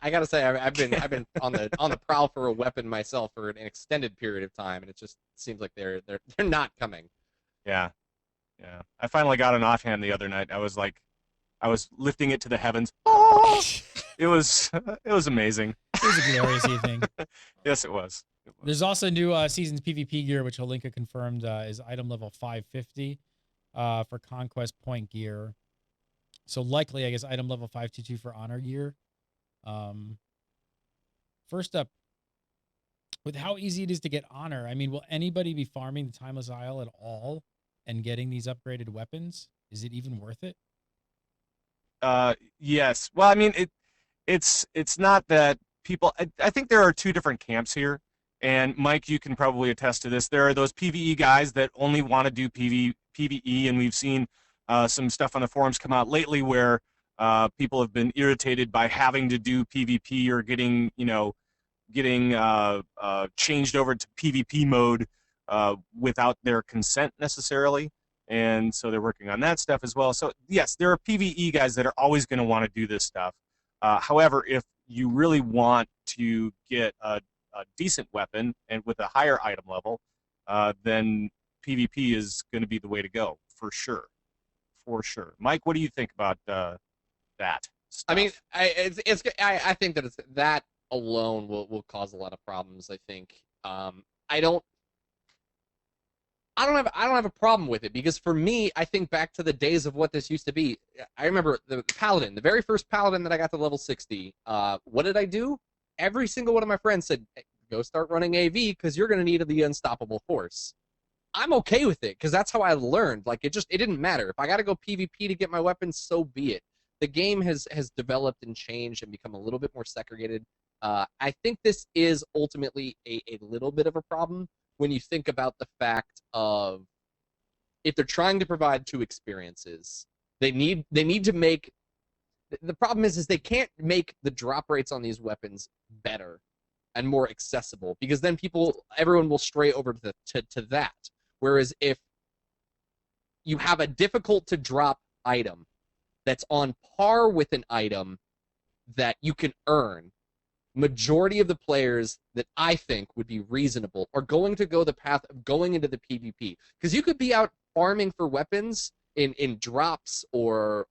I gotta say, I've been on the prowl for a weapon myself for an extended period of time, and it just seems like they're not coming. Yeah. I finally got an offhand the other night. I was lifting it to the heavens. Oh! It was amazing. It was a glorious evening. Yes, it was. There's also new season's PvP gear, which Holinka confirmed is item level 550 for Conquest Point gear. So likely, I guess, item level 522 for Honor gear. First up, with how easy it is to get Honor, I mean, will anybody be farming the Timeless Isle at all and getting these upgraded weapons? Is it even worth it? Yes. Well, I mean, it's not that people. I think there are two different camps here, and Mike, you can probably attest to this. There are those PvE guys that only want to do PvE, and we've seen some stuff on the forums come out lately where People have been irritated by having to do PvP or getting changed over to PvP mode without their consent necessarily. And so they're working on that stuff as well. So yes, there are PvE guys that are always going to want to do this stuff. However, if you really want to get a decent weapon and with a higher item level, then PvP is going to be the way to go for sure. For sure. Mike, what do you think about that stuff? I mean, I think that that alone will cause a lot of problems. I think I don't have a problem with it, because for me, I think back to the days of what this used to be. I remember the Paladin, the very first Paladin that I got to level 60. What did I do? Every single one of my friends said, hey, go start running AV because you're going to need the unstoppable force. I'm okay with it because that's how I learned. Like, it didn't matter. If I got to go PvP to get my weapons, so be it. The game has developed and changed and become a little bit more segregated. I think this is ultimately a little bit of a problem when you think about the fact of, if they're trying to provide two experiences, they need to make, the problem is they can't make the drop rates on these weapons better and more accessible, because then everyone will stray over to that. Whereas if you have a difficult to drop item that's on par with an item that you can earn, majority of the players that I think would be reasonable are going to go the path of going into the PvP. Because you could be out farming for weapons in drops or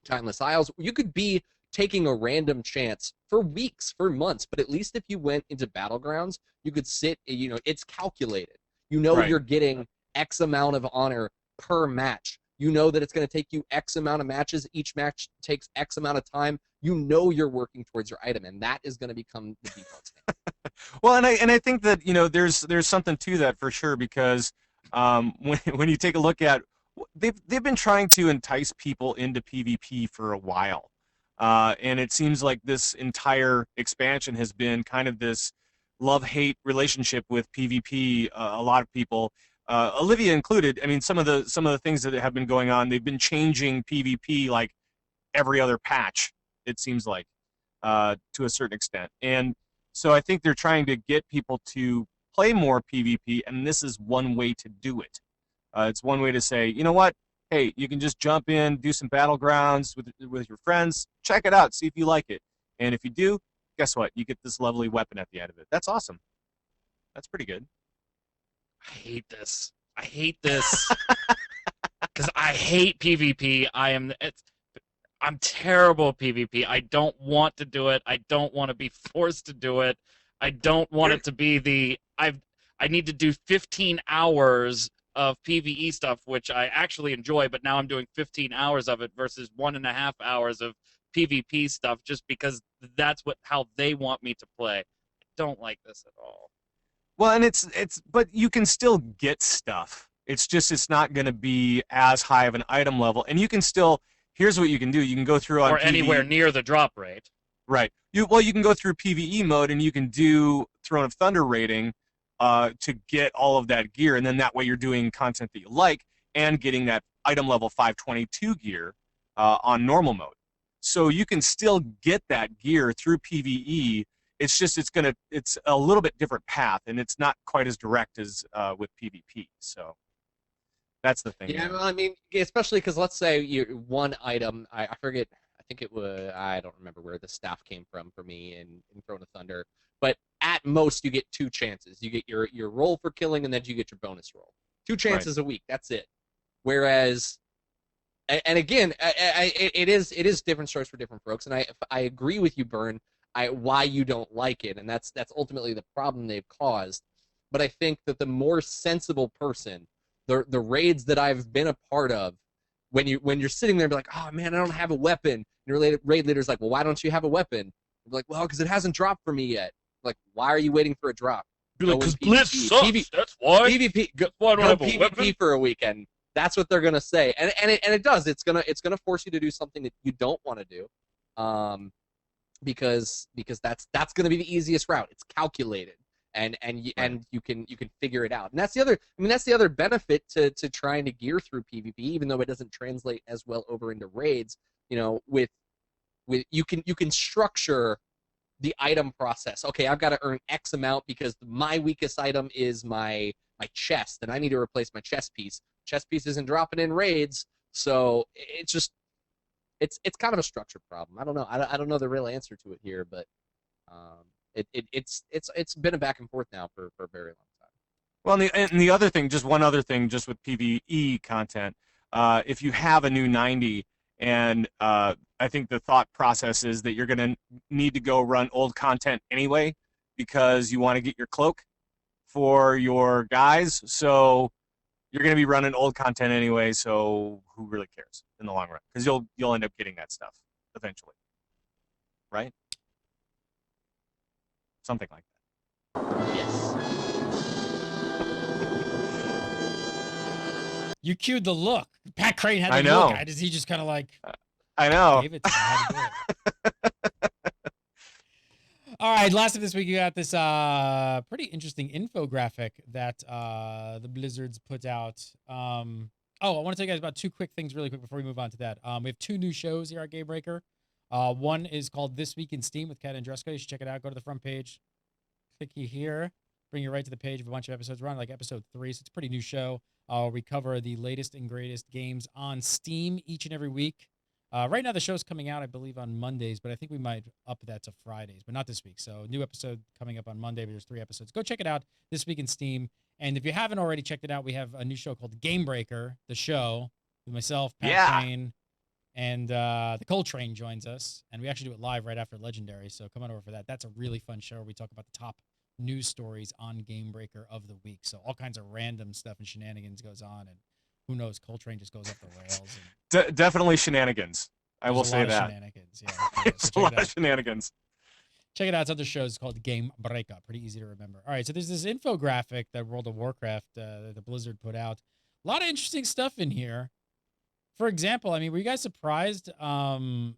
Timeless Isles. You could be taking a random chance for weeks, for months, but at least if you went into Battlegrounds, you could sit, it's calculated. Right. You're getting X amount of honor per match. You know that it's going to take you X amount of matches. Each match takes X amount of time. You're working towards your item, and that is going to become the default state. Well, and I think that there's something to that for sure, because when you take a look at, they've been trying to entice people into PvP for a while, and it seems like this entire expansion has been kind of this love-hate relationship with PvP. A lot of people, Olivia included. I mean, some of the things that have been going on, they've been changing PvP like every other patch, it seems like, to a certain extent. And so I think they're trying to get people to play more PvP, and this is one way to do it. It's one way to say, you know what? Hey, you can just jump in, do some Battlegrounds with your friends, check it out, see if you like it. And if you do, guess what? You get this lovely weapon at the end of it. That's awesome. That's pretty good. I hate this because I hate PvP. I'm terrible at PvP. I don't want to do it. I don't want to be forced to do it. I don't want it to be I need to do 15 hours of PvE stuff, which I actually enjoy, but now I'm doing 15 hours of it versus 1.5 hours of PvP stuff just because that's how they want me to play. I don't like this at all. Well, and but you can still get stuff. It's just, it's not going to be as high of an item level, and you can still, here's what you can do. You can go through on or anywhere near the drop rate. Right. You can go through PvE mode, and you can do Throne of Thunder raiding to get all of that gear, and then that way you're doing content that you like and getting that item level 522 gear on normal mode. So you can still get that gear through PvE. It's just it's a little bit different path, and it's not quite as direct as with PvP. So that's the thing. Yeah, well, I mean, especially because let's say one item, I forget, I think it was, I don't remember where the staff came from for me in Throne of Thunder, but at most you get 2 chances. You get your roll for killing, and then you get your bonus roll. 2 chances a week. That's it. Whereas, and again, it is different strokes for different folks, and I agree with you, Byrne, why you don't like it, and that's ultimately the problem they've caused. But I think that the more sensible person, the raids that I've been a part of, when you're sitting there and be like, oh man, I don't have a weapon, and your raid leader's like, well, why don't you have a weapon? You're like, well, because it hasn't dropped for me yet. Like, why are you waiting for a drop? Because Blitz sucks. That's why. PvP. Go PvP for a weekend. That's what they're gonna say, and it does. It's gonna force you to do something that you don't want to do, because that's gonna be the easiest route. It's calculated, and you can figure it out. And that's the other benefit to trying to gear through PvP, even though it doesn't translate as well over into raids, with you can structure the item process. Okay, I've got to earn X amount because my weakest item is my chest, and I need to replace my chest piece. Chest piece isn't dropping in raids, so it's kind of a structure problem. I don't know. I don't know the real answer to it here, but it's been a back and forth now for a very long time. Well, and the other thing, just one other thing, just with PvE content, if you have a new 90, and I think the thought process is that you're going to need to go run old content anyway because you want to get your cloak for your guys. So you're going to be running old content anyway. So who really cares in the long run? Because you'll end up getting that stuff eventually, right? Something like that. Yes. You cued the look. Pat Crane had the I know. look. He just kind of like I know. gave it to me. How to do it. All right, last of this week, you got this pretty interesting infographic that the Blizzards put out. I want to tell you guys about two quick things really quick before we move on to that. We have two new shows here at Gamebreaker. One is called This Week in Steam with Kat Andreska. You should check it out. Go to the front page. Click here. Bring you right to the page of a bunch of episodes. We're on like episode 3, so it's a pretty new show. We cover the latest and greatest games on Steam each and every week. Right now, the show's coming out, I believe, on Mondays, but I think we might up that to Fridays, but not this week. So, new episode coming up on Monday, but there's 3 episodes. Go check it out This Week in Steam. And if you haven't already checked it out, we have a new show called Gamebreaker, the show, with myself, Pat Crane, and the Coltrane joins us. And we actually do it live right after Legendary, so come on over for that. That's a really fun show where we talk about the top news stories on Gamebreaker of the week. So all kinds of random stuff and shenanigans goes on, and who knows, Coltrane just goes off the rails. And Definitely shenanigans. I will say that. Shenanigans, yeah. It's a lot of shenanigans. Check it out. It's other shows called Gamebreaker. Pretty easy to remember. All right, so there's this infographic that World of Warcraft, the Blizzard put out. A lot of interesting stuff in here. For example, I mean, were you guys surprised that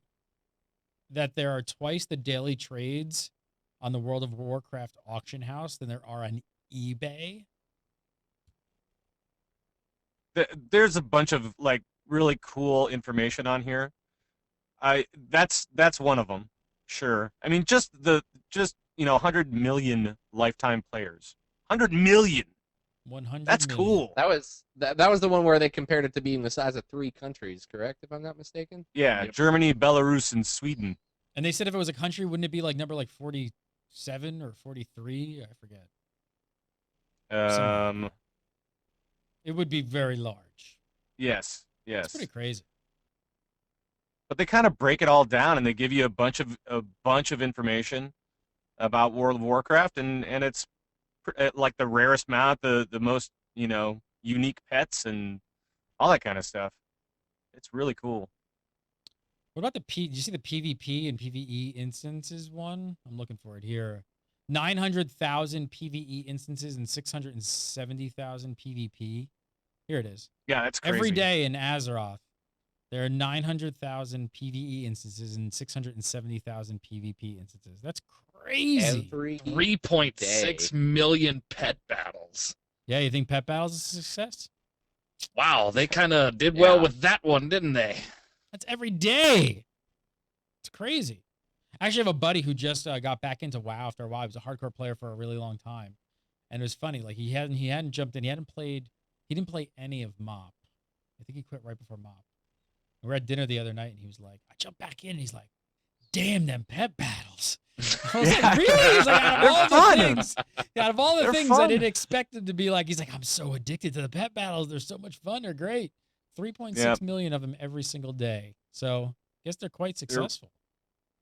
there are twice the daily trades on the World of Warcraft auction house than there are on eBay? There's a bunch of like really cool information on here. That's one of them. Sure. I mean, just 100 million lifetime players. 100 million. 100. That's million. cool. That was the one where they compared it to being the size of 3 countries, correct? If I'm not mistaken. Yeah, Yep. Germany, Belarus, and Sweden. And they said if it was a country, wouldn't it be like number 47 or 43? I forget. It would be very large. Yes. It's pretty crazy. But they kind of break it all down, and they give you a bunch of information about World of Warcraft, and it's like the rarest mount, the most unique pets, and all that kind of stuff. It's really cool. What about did you see the PvP and PvE instances one? I'm looking for it here. 900,000 PvE instances and 670,000 PvP. Here it is. Yeah, that's crazy. Every day in Azeroth, there are 900,000 PvE instances and 670,000 PvP instances. That's crazy. Every 3.6 million pet battles. Yeah, you think Pet Battles is a success? Wow, they kind of did well Yeah. with that one, didn't they? That's every day. It's crazy. I actually have a buddy who just got back into WoW after a while. He was a hardcore player for a really long time, and it was funny. Like he hadn't jumped in. He didn't play any of MOP. I think he quit right before MOP. We were at dinner the other night, and he was like, "I jumped back in." And he's like, "Damn them pet battles." I was like, "Really?" He's like, out of all the They're things I fun. didn't expect it to be like, he's like, "I'm so addicted to the pet battles. They're so much fun. They're great." 3.6 million of them every single day. So I guess they're quite successful.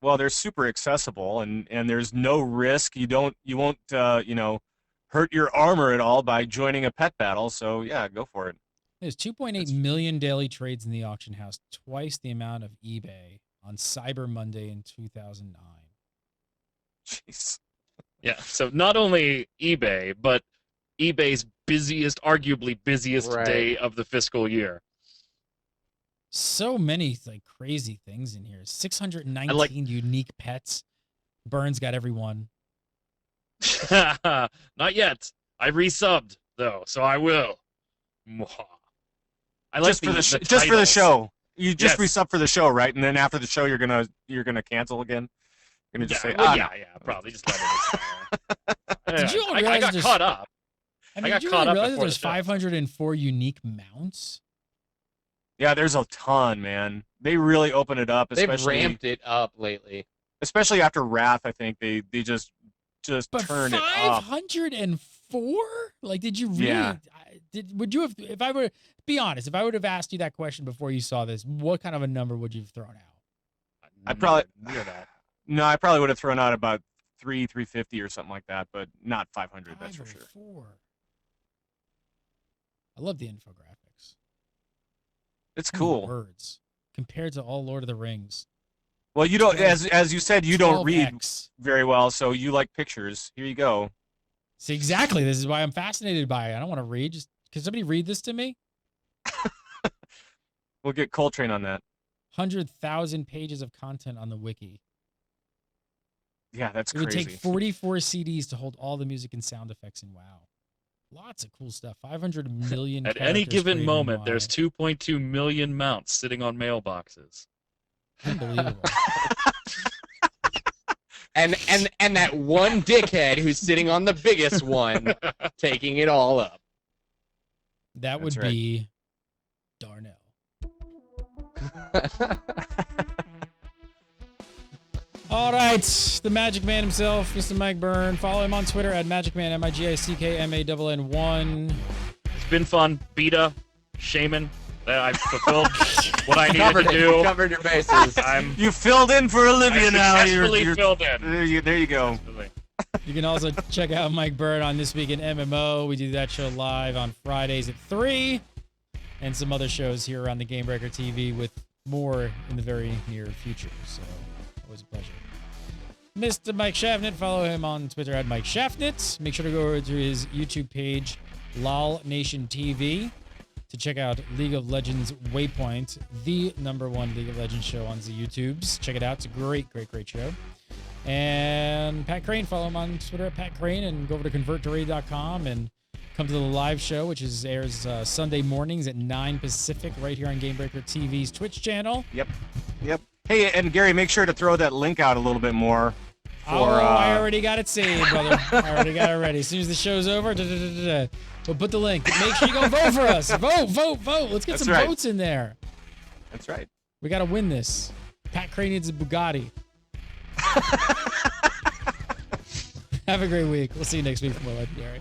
Well, they're super accessible, and there's no risk. You won't hurt your armor at all by joining a pet battle. So yeah, go for it. There's 2.8 million daily trades in the auction house, twice the amount of eBay on Cyber Monday in 2009. Jeez. Yeah, so not only eBay, but eBay's arguably busiest Right. day of the fiscal year. So many like crazy things in here. 619 unique pets. Burns got every one. Not yet. I resubbed though, so I will. Mwah. I like Just for the titles. show. You just Yes. resub for the show, right? And then after the show, you're gonna cancel again. You're gonna just say, well, ah, yeah, no. yeah, probably just let it expire. Did you all I realize got there's- caught up. I mean, got did you caught really up realize that before there's the show. 504 unique mounts? Yeah, there's a ton, man. They really open it up, They've especially ramped it up lately. especially after Wrath. I think they just But turned it up. 504? Like, did you really? Yeah. Would you have? If I were be honest, if I would have asked you that question before you saw this, what kind of a number would you have thrown out? I'd probably near that. No, I probably would have thrown out about 350 or something like that, but not 500. That's for sure. 504. I love the infographics. It's How many cool. Words compared to all Lord of the Rings. Well, you don't, as you said, you don't read 12x. very well, so you like pictures. Here you go. See, exactly. This is why I'm fascinated by it. I don't want to read. Just can somebody read this to me? We'll get Coltrane on that. 100,000 pages of content on the wiki. Yeah, that's It would crazy. take 44 CDs to hold all the music and sound effects in WoW. Lots of cool stuff. 500 million. At any characters given created in moment, WoW. there's 2.2 million mounts sitting on mailboxes. Unbelievable. And that one dickhead who's sitting on the biggest one, taking it all up. That would That's right. be Darnell. All right, the Magic Man himself, Mr. Mike Byrne. Follow him on Twitter at MagicMan, MIGICKMANN1. It's been fun. Beta, Shaman. I've fulfilled what I needed Covered to it. do. You covered your bases. You filled in for Olivia I now. successfully filled in. There you go. You can also check out Mike Byrne on This Week in MMO. We do that show live on Fridays at 3, and some other shows here on the Game Breaker TV with more in the very near future. So, always a pleasure. Mr. Mike Shavnit, follow him on Twitter at Mike Shavnit. Make sure to go over to his YouTube page, LOL Nation TV, to check out League of Legends Waypoint, the #1 League of Legends show on the YouTubes. Check it out. It's a great show. And Pat Crane, follow him on Twitter at Pat Crane, and go over to converttoraid.com and come to the live show, which airs Sunday mornings at 9 Pacific right here on Game Breaker TV's Twitch channel. Yep. Hey, and Gary, make sure to throw that link out a little bit more. I already got it saved, brother. I already got it ready. As soon as the show's over, we'll put the link. Make sure you go vote for us. Vote. Let's get That's some right. votes in there. That's right. We got to win this. Pat Crane needs a Bugatti. Have a great week. We'll see you next week for more Legendary.